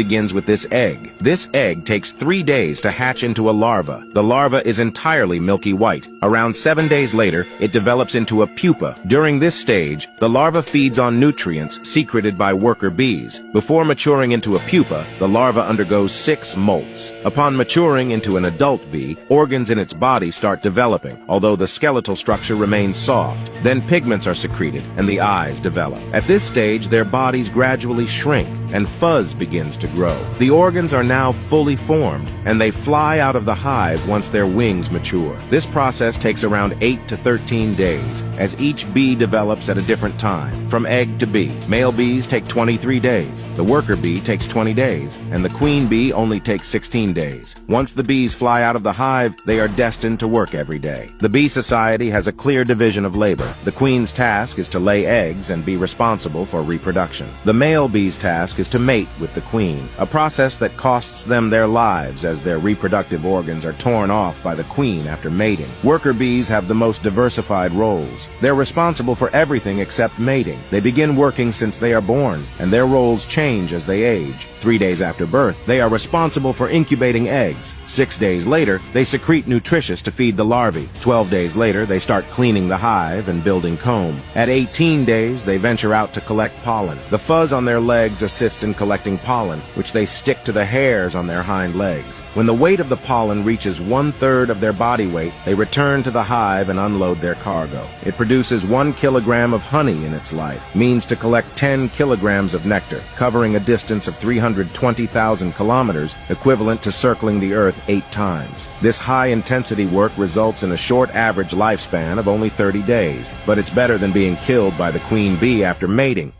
begins with this egg. This egg takes 3 days to hatch into a larva. The larva is entirely milky white. Around 7 days later, it develops into a pupa. During this stage, the larva feeds on nutrients secreted by worker bees. Before maturing into a pupa, the larva undergoes 6 molts. Upon maturing into an adult bee, organs in its body start developing, although the skeletal structure remains soft. Then pigments are secreted, and the eyes develop. At this stage, their bodies gradually shrink, and fuzz begins to grow. The organs are now fully formed, and they fly out of the hive once their wings mature. This process takes around 8 to 13 days, as each bee develops at a different time, from egg to bee. Male bees take 23 days, the worker bee takes 20 days, and the queen bee only takes 16 days. Once the bees fly out of the hive, they are destined to work every day. The bee society has a clear division of labor. The queen's task is to lay eggs and be responsible for reproduction. The male bee's task is to mate with the queen, a process that costs them their lives as their reproductive organs are torn off by the queen after mating. Worker bees have the most diversified roles. They're responsible for everything except mating. They begin working since they are born, and their roles change as they age. 3 days after birth, they are responsible for incubating eggs. 6 days later, they secrete nutritious to feed the larvae. 12 days later, they start cleaning the hive and building comb. At 18 days, they venture out to collect pollen. The fuzz on their legs assists in collecting pollen, which they stick to the hairs on their hind legs. When the weight of the pollen reaches 1/3 of their body weight, they return to the hive and unload their cargo. It produces 1 kilogram of honey in its life, means to collect 10 kilograms of nectar, covering a distance of 320,000 kilometers, equivalent to circling the Earth 8 times. This high-intensity work results in a short average lifespan of only 30 days, but it's better than being killed by the queen bee after mating.